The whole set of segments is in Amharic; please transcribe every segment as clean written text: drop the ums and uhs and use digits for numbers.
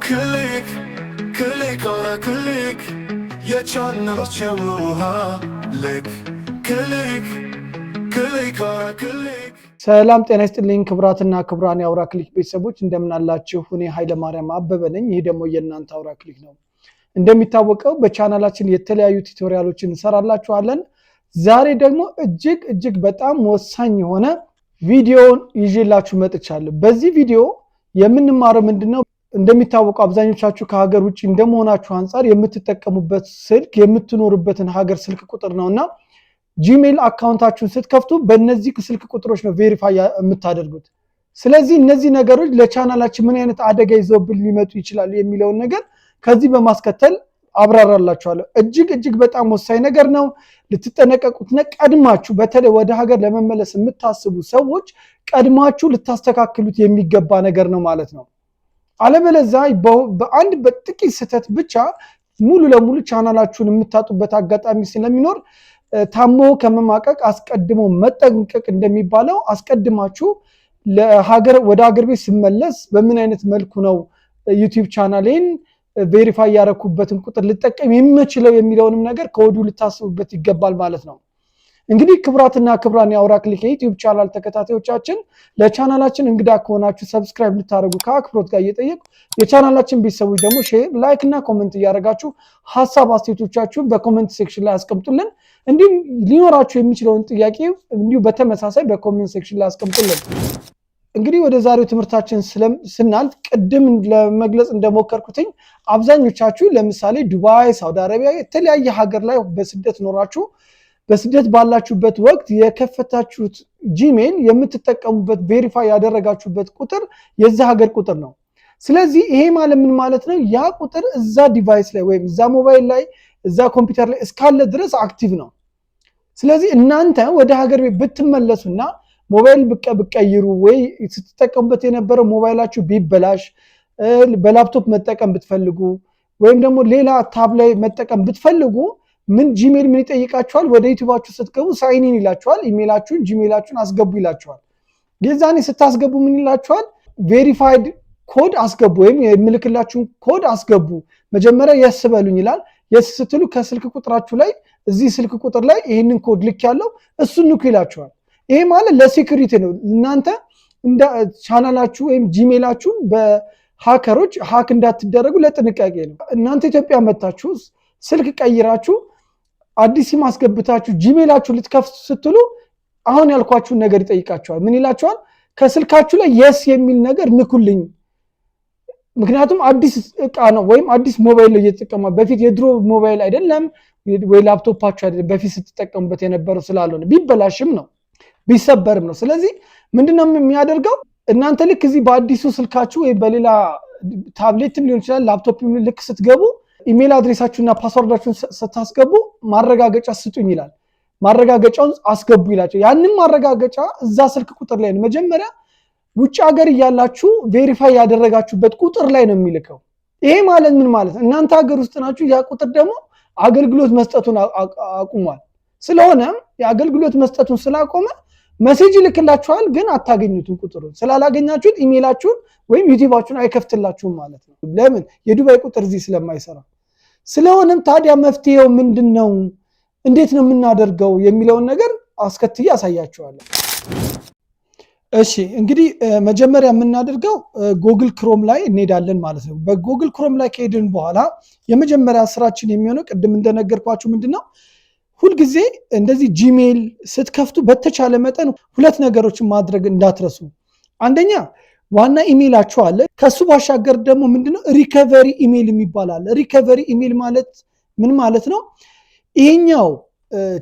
ክሊክ ክሊክ ኦራ ክሊክ የቻናሎች የሙሃ ልክ ክሊክ ክሊክ ኦራ ክሊክ። ሰላም ጤና ይስጥልኝ ክብራትና ክብራን የአውራ ክሊክ ቤተሰቦች እንደምን አላችሁ? እኔ ኃይለ ማርያም አበበ ነኝ። ይህ ደግሞ የእናንተ አውራ ክሊክ ነው። እንደሚታወቀው በቻናላችን የተለያዩ ቱቶሪያሎችን እንሰራላችኋለን። ዛሬ ደግሞ እጅግ በጣም ወሳኝ የሆነ ቪዲዮን ይዤላችሁ መጥቻለሁ። በዚህ ቪዲዮ የምንማረው ምንድነው? እንደሚታወቀው አብዛኞቻችሁ ከሀገር ውጪ እንደመሆናችሁ አንፃር የምትጠቀሙበት ስልክ የምትኖርበትን ሀገር ስልክ ቁጥር ነውና ጂሜል አካውንታችሁን ስትከፍቱ በእነዚህ ስልክ ቁጥሮች ነው ቬሪፋይ የምታደርጉት። ስለዚህ እነዚህ ነገሮች ለቻናላችን ምን አይነት አደጋ ይዘውብን ሊመጡ ይችላሉ የሚለውን ነገር ከዚህ በማስከተል አብራራላችኋለሁ። እጅግ በጣም ወሳኝ ነገር ነው። ልትጠነቀቁትና ቀድማችሁ በተለይ ወደ ሀገር ለመመለስ የምታስቡ ሰዎች ቀድማችሁ ልታስተካክሉት የሚገባ ነገር ነው ማለት ነው። አለበለዚያ በአንድ በጥቂት ስህተት ብቻ ሙሉ ለሙሉ ቻናላችሁን የምታጡበት አጋጣሚ ስለሚኖር ታሞ ከመማቀቅ አስቀድሞ መጠንቀቅ እንደሚባለው አስቀድማችሁ ወደ ሀገር ቤት ስመለስ በምን አይነት መልኩ ነው ዩቲዩብ ቻናሌን ቬሪፋይ ያረኩበትን ቁጥር ልጠቀም የምችለው የሚለውንም ነገር ከወዲሁ ልታስቡበት ይገባል ማለት ነው። እንግዲህ ክብራትና ክብራን የአውራ ክሊክ የዩቲዩብ ቻናል ተከታታዮቻችን ለቻናላችን እንግዳ ከሆናችሁ ሰብስክራይብ ልታደርጉ ከአክብሮት ጋር እየጠየቁ የቻናላችን ቤተሰቦች ደግሞ ሼር፣ ላይክ እና ኮሜንት እያደረጋችሁ ሀሳብ አስተያየቶቻችሁን በኮሜንት ሴክሽን ላይ አስቀምጡልን። እንዲሁም ሊኖራችሁ የሚችለውን ጥያቄ እንዲሁ በተመሳሳይ በኮሜንት ሴክሽን ላይ አስቀምጡልን። እንግዲህ ወደ ዛሬው ትምህርታችን ስናልፍ ቅድም ለመግለጽ እንደሞከርኩትኝ አብዛኞቻችሁ ለምሳሌ ዱባይ፣ ሳውዲ አረቢያ የተለያየ ሀገር ላይ በስደት ኖራችሁ በስደት ባላችሁበት ወቅት የከፈታችሁት ጂሜል የምትጠቀሙበት ቬሪፋይ ያደረጋችሁበት ቁጥር የዛ ሀገር ቁጥር ነው። ስለዚህ ይሄ ማለት ምን ማለት ነው? ያ ቁጥር እዛ ዲቫይስ ላይ ወይም እዛ ሞባይል ላይ እዛ ኮምፒውተር ላይ እስካለ ድረስ አክቲቭ ነው። ስለዚህ እናንተ ወደ ሀገር ቤት ብትመለሱና ሞባይል ብቀይሩ ወይ ስትጠቀሙበት የነበረው ሞባይላችሁ ቢበላሽ በላፕቶፕ መጠቀም ብትፈልጉ ወይም ደግሞ ሌላ ታብ ላይ መጠቀም ብትፈልጉ ምን ጂሜል ምን ይጠይቃችኋል? ወደ ዩቲዩባችሁ ስትገቡ ሳይኒን ይላችኋል። ኢሜይላችሁን ጂሜይላችሁን አስገቡ ይላችኋል። የዛኔ ስታስገቡ ምን ይላችኋል? ቬሪፋይድ ኮድ አስገቡ ወይም የምልክላችሁን ኮድ አስገቡ። መጀመሪያ የስ በሉኝ ይላል። የስ ስትሉ ከስልክ ቁጥራችሁ ላይ እዚህ ስልክ ቁጥር ላይ ይህንን ኮድ ልክ ያለው እሱን ንኩ ይላችኋል። ይሄ ማለት ለሴኩሪቲ ነው። እናንተ እንደ ቻናላችሁ ወይም ጂሜይላችሁን በሃከሮች ሃክ እንዳትደረጉ ለጥንቃቄ ነው። እናንተ ኢትዮጵያ መጣችሁ ስልክ ቀይራችሁ አዲስ ሲም አስገብታችሁ ጂሜይላችሁ ልትከፍቱ ስትሉ አሁን ያልኳችሁን ነገር ይጠይቃችኋል። ምን ይላችኋል? ከስልካችሁ ላይ የስ የሚል ነገር ንኩልኝ። ምክንያቱም አዲስ እቃ ነው ወይም አዲስ ሞባይል ነው እየተጠቀሙ በፊት የድሮ ሞባይል አይደለም ወይ ላፕቶፓችሁ አይደለም በፊት ስትጠቀሙበት የነበረው ስላልሆነ ቢበላሽም ነው ቢሰበርም ነው። ስለዚህ ምንድነው የሚያደርገው? እናንተ ልክ እዚህ በአዲሱ ስልካችሁ ወይ በሌላ ታብሌትም ሊሆን ይችላል ላፕቶፕም ልክ ስትገቡ ኢሜል አድሬሳችሁና ፓስወርዳችሁን ስታስገቡ ማረጋገጫ ስጡኝ ይላል። ማረጋገጫውን አስገቡ ይላቸው። ያንን ማረጋገጫ እዛ ስልክ ቁጥር ላይ ነው መጀመሪያ ውጭ ሀገር እያላችሁ ቬሪፋይ ያደረጋችሁበት ቁጥር ላይ ነው የሚልከው። ይሄ ማለት ምን ማለት? እናንተ ሀገር ውስጥ ናችሁ፣ ያ ቁጥር ደግሞ አገልግሎት መስጠቱን አቁሟል። ስለሆነም የአገልግሎት መስጠቱን ስላቆመ መሴጅ ይልክላችኋል፣ ግን አታገኙትም። ቁጥሩን ስላላገኛችሁት ኢሜይላችሁን ወይም ዩቲዩባችሁን አይከፍትላችሁም ማለት ነው። ለምን? የዱባይ ቁጥር እዚህ ስለማይሰራ። ስለሆነም ታዲያ መፍትሄው ምንድነው? እንዴት ነው የምናደርገው የሚለውን ነገር አስከትዬ አሳያችኋለሁ። እሺ እንግዲህ መጀመሪያ የምናደርገው ጉግል ክሮም ላይ እንሄዳለን ማለት ነው። በጉግል ክሮም ላይ ከሄድን በኋላ የመጀመሪያ ስራችን የሚሆነው ቅድም እንደነገርኳችሁ ምንድነው ሁልጊዜ እንደዚህ ጂሜል ስትከፍቱ በተቻለ መጠን ሁለት ነገሮችን ማድረግ እንዳትረሱ። አንደኛ ዋና ኢሜይላችሁ አለ። ከሱ ባሻገር ደግሞ ምንድነው ሪከቨሪ ኢሜይል የሚባል አለ። ሪከቨሪ ኢሜይል ማለት ምን ማለት ነው? ይሄኛው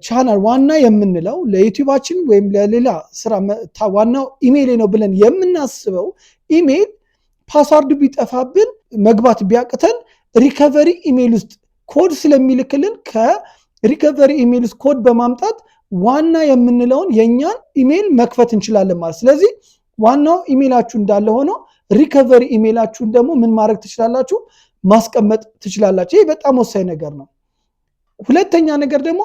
ቻናል ዋና የምንለው ለዩቲዩባችን ወይም ለሌላ ስራ ዋናው ኢሜይል ነው ብለን የምናስበው ኢሜይል ፓስዋርድ ቢጠፋብን መግባት ቢያቅተን ሪከቨሪ ኢሜይል ውስጥ ኮድ ስለሚልክልን ከሪከቨሪ ኢሜይል ውስጥ ኮድ በማምጣት ዋና የምንለውን የኛን ኢሜይል መክፈት እንችላለን ማለት። ስለዚህ ዋናው ኢሜይላችሁ እንዳለ ሆኖ ሪከቨሪ ኢሜይላችሁን ደግሞ ምን ማድረግ ትችላላችሁ? ማስቀመጥ ትችላላችሁ። ይሄ በጣም ወሳኝ ነገር ነው። ሁለተኛ ነገር ደግሞ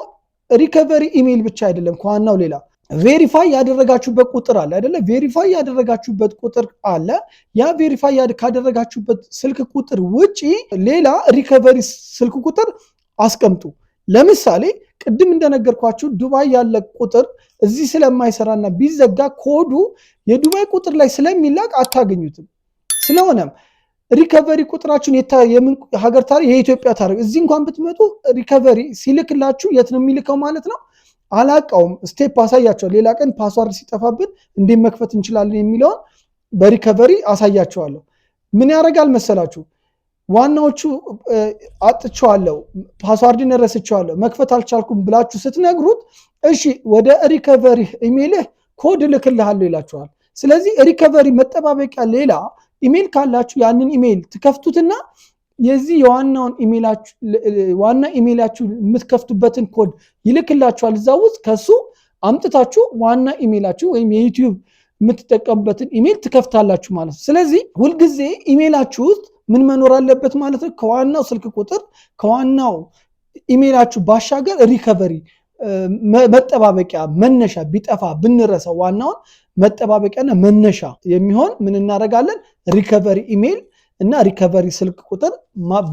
ሪከቨሪ ኢሜይል ብቻ አይደለም ከዋናው ሌላ ቬሪፋይ ያደረጋችሁበት ቁጥር አለ አይደለ? ቬሪፋይ ያደረጋችሁበት ቁጥር አለ። ያ ቬሪፋይ ካደረጋችሁበት ስልክ ቁጥር ውጪ ሌላ ሪከቨሪ ስልክ ቁጥር አስቀምጡ። ለምሳሌ ቅድም እንደነገርኳችሁ ዱባይ ያለ ቁጥር እዚህ ስለማይሰራና ቢዘጋ ኮዱ የዱባይ ቁጥር ላይ ስለሚላክ አታገኙትም። ስለሆነም ሪከቨሪ ቁጥራችሁን ሀገር ታሪክ የኢትዮጵያ ታሪክ እዚህ እንኳን ብትመጡ ሪከቨሪ ሲልክላችሁ የት ነው የሚልከው ማለት ነው? አላቃውም። ስቴፕ አሳያቸዋል። ሌላ ቀን ፓስዋርድ ሲጠፋብን እንዴት መክፈት እንችላለን የሚለውን በሪከቨሪ አሳያቸዋለሁ። ምን ያደርጋል መሰላችሁ? ዋናዎቹ አጥቼዋለሁ፣ ፓስዋርድን ረስቼዋለሁ፣ መክፈት አልቻልኩም ብላችሁ ስትነግሩት እሺ ወደ ሪከቨሪ ኢሜይልህ ኮድ ልክልሃለሁ ይላችኋል። ስለዚህ ሪከቨሪ መጠባበቂያ ሌላ ኢሜይል ካላችሁ ያንን ኢሜይል ትከፍቱትና የዚህ የዋናውን ዋና ኢሜይላችሁ የምትከፍቱበትን ኮድ ይልክላችኋል። እዛ ውስጥ ከሱ አምጥታችሁ ዋና ኢሜይላችሁ ወይም የዩቲዩብ የምትጠቀሙበትን ኢሜይል ትከፍታላችሁ ማለት ነው። ስለዚህ ሁልጊዜ ኢሜይላችሁ ውስጥ ምን መኖር አለበት ማለት ነው? ከዋናው ስልክ ቁጥር ከዋናው ኢሜይላችሁ ባሻገር ሪከቨሪ መጠባበቂያ መነሻ ቢጠፋ ብንረሳው ዋናውን መጠባበቂያና መነሻ የሚሆን ምን እናደርጋለን? ሪከቨሪ ኢሜይል እና ሪከቨሪ ስልክ ቁጥር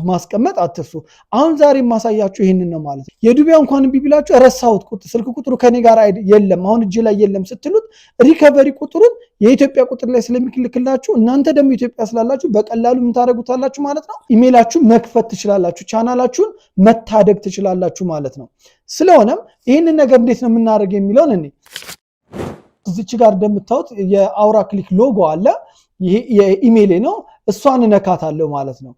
ማስቀመጥ አትርሱ። አሁን ዛሬ ማሳያችሁ ይህንን ነው ማለት ነው። የዱባይ እንኳን እምቢ ቢላችሁ ረሳሁት ስልክ ቁጥሩ ከኔ ጋር የለም አሁን እጅ ላይ የለም ስትሉት ሪከቨሪ ቁጥሩን የኢትዮጵያ ቁጥር ላይ ስለሚልክላችሁ እናንተ ደግሞ ኢትዮጵያ ስላላችሁ በቀላሉ ምን ታደርጉታላችሁ ማለት ነው? ኢሜይላችሁ መክፈት ትችላላችሁ፣ ቻናላችሁን መታደግ ትችላላችሁ ማለት ነው። ስለሆነም ይህንን ነገር እንዴት ነው የምናደርግ የሚለውን እኔ እዚች ጋር እንደምታዩት የአውራ ክሊክ ሎጎ አለ። ይሄ የኢሜይሌ ነው። እሷን እነካታለሁ ማለት ነው።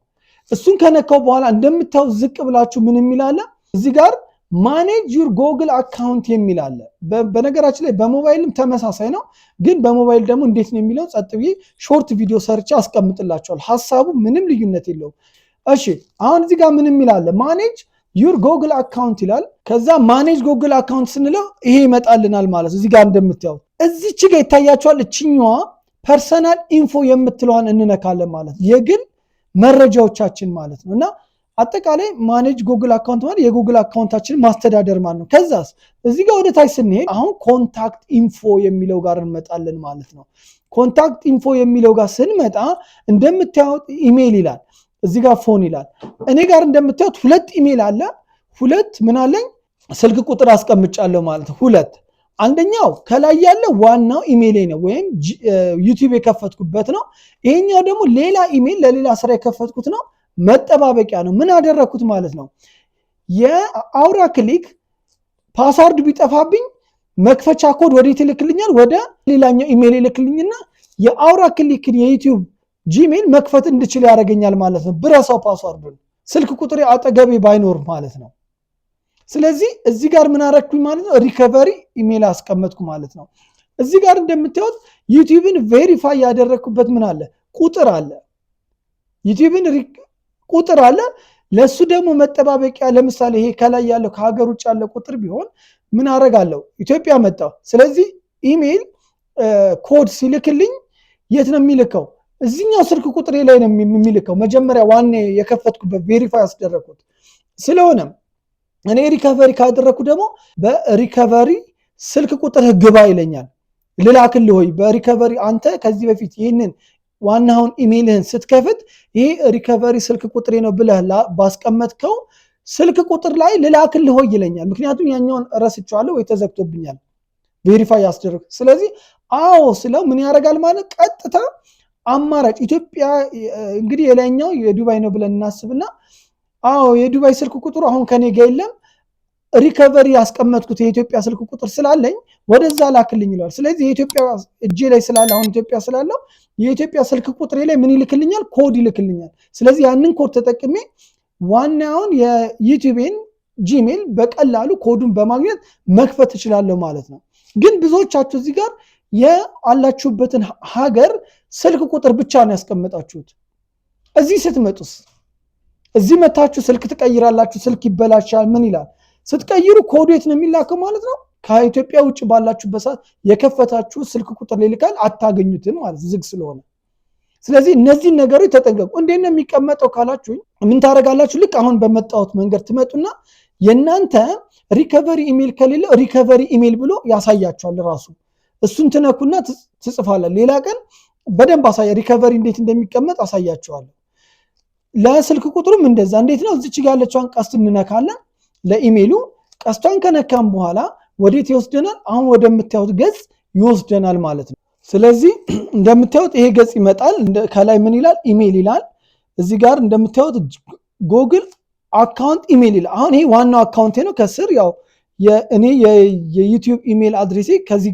እሱን ከነካው በኋላ እንደምታዩት ዝቅ ብላችሁ ምን የሚል አለ እዚህ ጋር ማኔጅ ዩር ጎግል አካውንት የሚል አለ። በነገራችን ላይ በሞባይልም ተመሳሳይ ነው፣ ግን በሞባይል ደግሞ እንዴት ነው የሚለው ጸጥ ብዬ ሾርት ቪዲዮ ሰርቼ አስቀምጥላችኋል። ሐሳቡ ምንም ልዩነት የለውም። እሺ አሁን እዚህ ጋር ምን የሚል አለ ማኔጅ ዩር ጎግል አካውንት ይላል። ከዛ ማኔጅ ጎግል አካውንት ስንለው ይሄ ይመጣልናል ማለት ነው። እዚህ ጋር እንደምታዩት እዚች ጋር ይታያችኋል። እችኛዋ ፐርሰናል ኢንፎ የምትለዋን እንነካለን ማለት ነው። የግል መረጃዎቻችን ማለት ነው። እና አጠቃላይ ማኔጅ ጎግል አካውንት ማለት የጎግል አካውንታችንን ማስተዳደር ማለት ነው። ከዛስ እዚህ ጋር ወደ ታች ስንሄድ አሁን ኮንታክት ኢንፎ የሚለው ጋር እንመጣለን ማለት ነው። ኮንታክት ኢንፎ የሚለው ጋር ስንመጣ እንደምታዩት ኢሜይል ይላል፣ እዚህ ጋር ፎን ይላል። እኔ ጋር እንደምታዩት ሁለት ኢሜይል አለ። ሁለት ምን አለኝ ስልክ ቁጥር አስቀምጫለሁ ማለት ነው። ሁለት አንደኛው ከላይ ያለው ዋናው ኢሜይሌ ነው ወይም ዩቲዩብ የከፈትኩበት ነው። ይሄኛው ደግሞ ሌላ ኢሜይል ለሌላ ስራ የከፈትኩት ነው፣ መጠባበቂያ ነው። ምን አደረኩት ማለት ነው? የአውራ ክሊክ ፓስዋርድ ቢጠፋብኝ መክፈቻ ኮድ ወዴት ይልክልኛል? ወደ ሌላኛው ኢሜይል ይልክልኝና የአውራ ክሊክን የዩቲዩብ ጂሜል መክፈት እንድችል ያደርገኛል ማለት ነው። ብረሳው ፓስዋርዱን ስልክ ቁጥሬ አጠገቤ ባይኖር ማለት ነው። ስለዚህ እዚህ ጋር ምን አደረኩኝ ማለት ነው? ሪከቨሪ ኢሜይል አስቀመጥኩ ማለት ነው። እዚህ ጋር እንደምታዩት ዩቲዩብን ቬሪፋይ ያደረኩበት ምን አለ? ቁጥር አለ። ዩቲዩብን ቁጥር አለ። ለሱ ደግሞ መጠባበቂያ ለምሳሌ ይሄ ከላይ ያለው ከሀገር ውጭ ያለ ቁጥር ቢሆን ምን አደርጋለሁ? ኢትዮጵያ መጣሁ። ስለዚህ ኢሜይል ኮድ ሲልክልኝ የት ነው የሚልከው? እዚህኛው ስልክ ቁጥሬ ላይ ነው የሚልከው። መጀመሪያ ዋኔ የከፈትኩበት ቬሪፋይ ያስደረኩት ስለሆነም እኔ ሪከቨሪ ካደረኩ ደግሞ በሪከቨሪ ስልክ ቁጥር ግባ ይለኛል። ልላክልህ ሆይ በሪከቨሪ አንተ ከዚህ በፊት ይህንን ዋናውን ኢሜይልህን ስትከፍት ይሄ ሪከቨሪ ስልክ ቁጥሬ ነው ብለህ ባስቀመጥከው ስልክ ቁጥር ላይ ልላክልህ ሆይ ይለኛል። ምክንያቱም ያኛውን ረስቼዋለሁ ወይ ተዘግቶብኛል ቬሪፋይ ያስደረኩ። ስለዚህ አዎ ስለው ምን ያደርጋል ማለት ቀጥታ አማራጭ ኢትዮጵያ እንግዲህ የላይኛው የዱባይ ነው ብለን እናስብና አዎ የዱባይ ስልክ ቁጥሩ አሁን ከኔ ጋር የለም፣ ሪከቨሪ ያስቀመጥኩት የኢትዮጵያ ስልክ ቁጥር ስላለኝ ወደዛ ላክልኝ ይለዋል። ስለዚህ የኢትዮጵያ እጄ ላይ ስላለ አሁን ኢትዮጵያ ስላለው የኢትዮጵያ ስልክ ቁጥሬ ላይ ምን ይልክልኛል? ኮድ ይልክልኛል። ስለዚህ ያንን ኮድ ተጠቅሜ ዋናውን የዩቲዩብን ጂሜል በቀላሉ ኮዱን በማግኘት መክፈት እችላለሁ ማለት ነው። ግን ብዙዎቻችሁ እዚህ ጋር ያላችሁበትን ሀገር ስልክ ቁጥር ብቻ ነው ያስቀመጣችሁት። እዚህ ስትመጡስ እዚህ መታችሁ ስልክ ትቀይራላችሁ፣ ስልክ ይበላሻል። ምን ይላል? ስትቀይሩ ኮዱ የት ነው የሚላከው ማለት ነው? ከኢትዮጵያ ውጭ ባላችሁበት ሰዓት የከፈታችሁ ስልክ ቁጥር ላይ ይልካል፣ አታገኙትም ማለት ዝግ ስለሆነ። ስለዚህ እነዚህን ነገሮች ተጠንቀቁ። እንዴት ነው የሚቀመጠው ካላችሁ ምን ታደርጋላችሁ? ልክ አሁን በመጣሁት መንገድ ትመጡና የናንተ ሪከቨሪ ኢሜል ከሌለ ሪከቨሪ ኢሜል ብሎ ያሳያችኋል ራሱ። እሱን ትነኩና ትጽፋላችሁ። ሌላ ቀን በደንብ ሪከቨሪ እንዴት እንደሚቀመጥ አሳያችኋለሁ። ለስልክ ቁጥሩም እንደዛ እንዴት ነው? እዚች ጋር ያለችውን ቀስት እንነካለን። ለኢሜሉ ቀስቷን ከነካም በኋላ ወዴት ይወስደናል? አሁን ወደምታዩት ገጽ ይወስደናል ማለት ነው። ስለዚህ እንደምታዩት ይሄ ገጽ ይመጣል። ከላይ ምን ይላል? ኢሜል ይላል። እዚህ ጋር እንደምታዩት ጎግል አካውንት ኢሜል ይላል። አሁን ይሄ ዋናው አካውንቴ ነው። ከስር ያው የእኔ የዩቲዩብ ኢሜል አድሬሴ እዚህ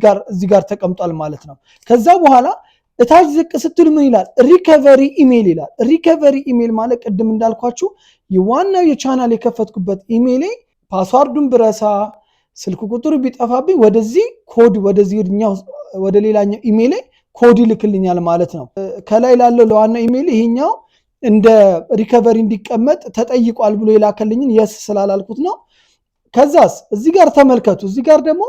ጋር ተቀምጧል ማለት ነው። ከዛ በኋላ እታች ዝቅ ስትሉ ምን ይላል? ሪከቨሪ ኢሜል ይላል። ሪከቨሪ ኢሜል ማለት ቅድም እንዳልኳችሁ የዋናው የቻናል የከፈትኩበት ኢሜሌ ፓስዋርዱን ብረሳ ስልክ ቁጥሩ ቢጠፋብኝ ወደዚህ ኮድ ወደ ሌላኛው ኢሜሌ ኮድ ይልክልኛል ማለት ነው። ከላይ ላለው ለዋናው ኢሜል ይሄኛው እንደ ሪከቨሪ እንዲቀመጥ ተጠይቋል ብሎ የላከልኝን የስ ስላላልኩት ነው። ከዛስ እዚህ ጋር ተመልከቱ። እዚህ ጋር ደግሞ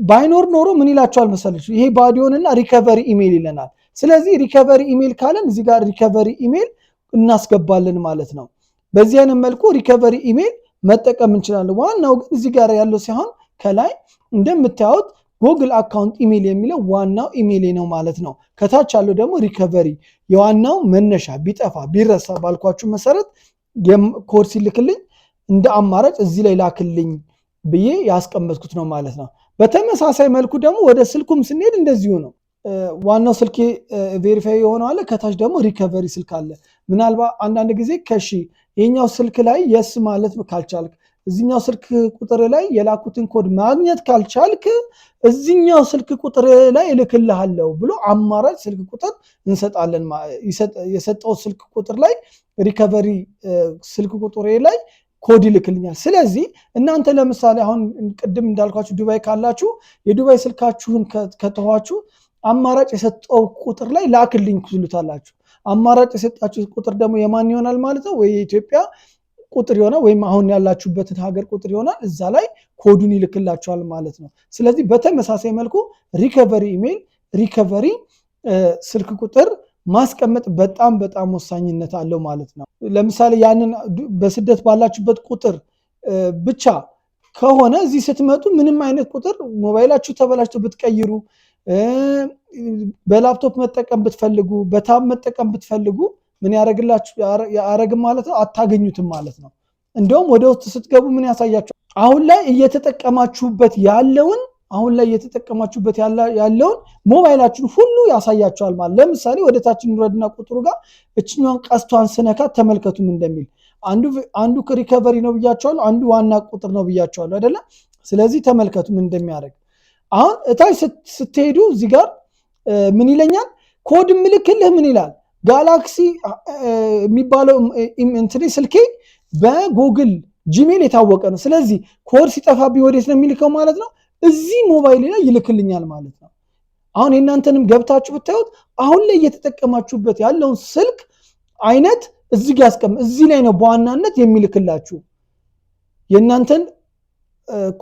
ባይኖር ኖሮ ምን ይላችኋል መሰለች? ይሄ ባዲዮንና ሪከቨሪ ኢሜል ይለናል። ስለዚህ ሪከቨሪ ኢሜል ካለን እዚህ ጋር ሪከቨሪ ኢሜል እናስገባለን ማለት ነው። በዚህ አይነት መልኩ ሪከቨሪ ኢሜል መጠቀም እንችላለን። ዋናው ግን እዚህ ጋር ያለው ሳይሆን ከላይ እንደምታዩት ጉግል አካውንት ኢሜል የሚለው ዋናው ኢሜል ነው ማለት ነው። ከታች ያለው ደግሞ ሪከቨሪ የዋናው መነሻ ቢጠፋ ቢረሳ ባልኳችሁ መሰረት ኮድ ሲልክልኝ እንደ አማራጭ እዚህ ላይ ላክልኝ ብዬ ያስቀመጥኩት ነው ማለት ነው። በተመሳሳይ መልኩ ደግሞ ወደ ስልኩም ስንሄድ እንደዚሁ ነው። ዋናው ስልክ ቬሪፋይ የሆነው አለ፣ ከታች ደግሞ ሪከቨሪ ስልክ አለ። ምናልባት አንዳንድ ጊዜ ይሄኛው ስልክ ላይ የስ ማለት ካልቻልክ እዚህኛው ስልክ ቁጥር ላይ የላኩትን ኮድ ማግኘት ካልቻልክ እዚህኛው ስልክ ቁጥር ላይ እልክልሃለሁ ብሎ አማራጭ ስልክ ቁጥር እንሰጣለን። የሰጠው ስልክ ቁጥር ላይ ሪከቨሪ ስልክ ቁጥር ላይ ኮድ ይልክልኛል። ስለዚህ እናንተ ለምሳሌ አሁን ቅድም እንዳልኳችሁ ዱባይ ካላችሁ የዱባይ ስልካችሁን ከተዋችሁ አማራጭ የሰጠው ቁጥር ላይ ላክልኝ ትሉታላችሁ። አማራጭ የሰጣችሁ ቁጥር ደግሞ የማን ይሆናል ማለት ነው? ወይ የኢትዮጵያ ቁጥር ይሆናል ወይም አሁን ያላችሁበትን ሀገር ቁጥር ይሆናል። እዛ ላይ ኮዱን ይልክላችኋል ማለት ነው። ስለዚህ በተመሳሳይ መልኩ ሪከቨሪ ኢሜል፣ ሪከቨሪ ስልክ ቁጥር ማስቀመጥ በጣም በጣም ወሳኝነት አለው ማለት ነው። ለምሳሌ ያንን በስደት ባላችሁበት ቁጥር ብቻ ከሆነ እዚህ ስትመጡ ምንም አይነት ቁጥር ሞባይላችሁ ተበላሽቶ ብትቀይሩ፣ በላፕቶፕ መጠቀም ብትፈልጉ፣ በታብ መጠቀም ብትፈልጉ ምን ያረግም ማለት ነው? አታገኙትም ማለት ነው። እንደውም ወደ ውስጥ ስትገቡ ምን ያሳያችሁ? አሁን ላይ እየተጠቀማችሁበት ያለውን ሞባይላችሁን ሁሉ ያሳያችኋል ማለት። ለምሳሌ ወደ ታች እንውረድና ቁጥሩ ጋር እችኛዋን ቀስቷን ስነካት ተመልከቱም እንደሚል አንዱ ሪከቨሪ ነው ብያችኋለሁ፣ አንዱ ዋና ቁጥር ነው ብያችኋለሁ አይደለ? ስለዚህ ተመልከቱ ምን እንደሚያደርግ። አሁን እታች ስትሄዱ እዚህ ጋር ምን ይለኛል? ኮድ ምልክልህ ምን ይላል? ጋላክሲ የሚባለው እንትኔ ስልኬ በጉግል ጂሜል የታወቀ ነው። ስለዚህ ኮድ ሲጠፋብኝ ወዴት ነው የሚልከው ማለት ነው? እዚህ ሞባይል ላይ ይልክልኛል ማለት ነው። አሁን የእናንተንም ገብታችሁ ብታዩት አሁን ላይ እየተጠቀማችሁበት ያለውን ስልክ አይነት እዚህ ላይ ነው በዋናነት የሚልክላችሁ። የእናንተን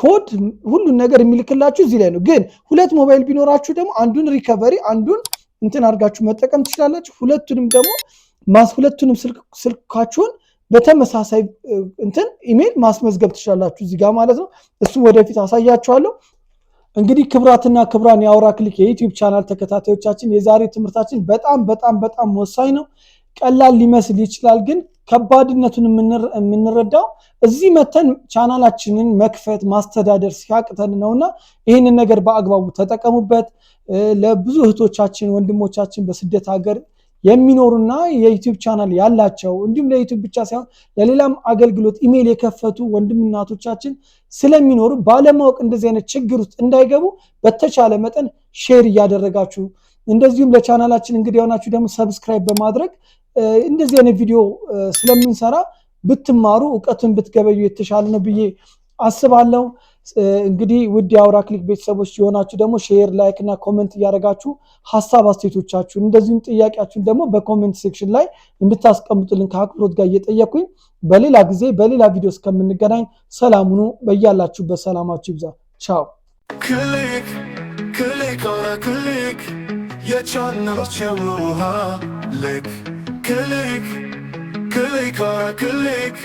ኮድ ሁሉን ነገር የሚልክላችሁ እዚህ ላይ ነው። ግን ሁለት ሞባይል ቢኖራችሁ ደግሞ አንዱን ሪከቨሪ አንዱን እንትን አድርጋችሁ መጠቀም ትችላላችሁ። ሁለቱንም ስልካችሁን በተመሳሳይ እንትን ኢሜል ማስመዝገብ ትችላላችሁ እዚህ ጋር ማለት ነው። እሱ ወደፊት አሳያችኋለሁ። እንግዲህ ክብራትና ክብራን የአውራ ክሊክ የዩቲዩብ ቻናል ተከታታዮቻችን የዛሬ ትምህርታችን በጣም በጣም በጣም ወሳኝ ነው። ቀላል ሊመስል ይችላል፣ ግን ከባድነቱን የምንረዳው እዚህ መተን ቻናላችንን መክፈት ማስተዳደር ሲያቅተን ነውና ይህንን ነገር በአግባቡ ተጠቀሙበት። ለብዙ እህቶቻችን ወንድሞቻችን በስደት ሀገር የሚኖሩና የዩቲዩብ ቻናል ያላቸው እንዲሁም ለዩቲዩብ ብቻ ሳይሆን ለሌላም አገልግሎት ኢሜል የከፈቱ ወንድምናቶቻችን ስለሚኖሩ ባለማወቅ እንደዚህ አይነት ችግር ውስጥ እንዳይገቡ በተቻለ መጠን ሼር እያደረጋችሁ እንደዚሁም ለቻናላችን እንግዲህ የሆናችሁ ደግሞ ሰብስክራይብ በማድረግ እንደዚህ አይነት ቪዲዮ ስለምንሰራ ብትማሩ እውቀቱን ብትገበዩ የተሻለ ነው ብዬ አስባለሁ። እንግዲህ ውድ የአውራ ክሊክ ቤተሰቦች የሆናችሁ ደግሞ ሼር፣ ላይክ እና ኮሜንት እያደረጋችሁ ሀሳብ አስተያየቶቻችሁን እንደዚሁም ጥያቄያችሁን ደግሞ በኮሜንት ሴክሽን ላይ እንድታስቀምጡልን ከአክብሮት ጋር እየጠየኩኝ በሌላ ጊዜ በሌላ ቪዲዮ እስከምንገናኝ ሰላም ሁኑ። በያላችሁበት ሰላማችሁ ይብዛ። ቻው። ክሊክ ክሊክ አውራ ክሊክ የቻናላችን ውሃ ልክ ክሊክ ክሊክ አውራ ክሊክ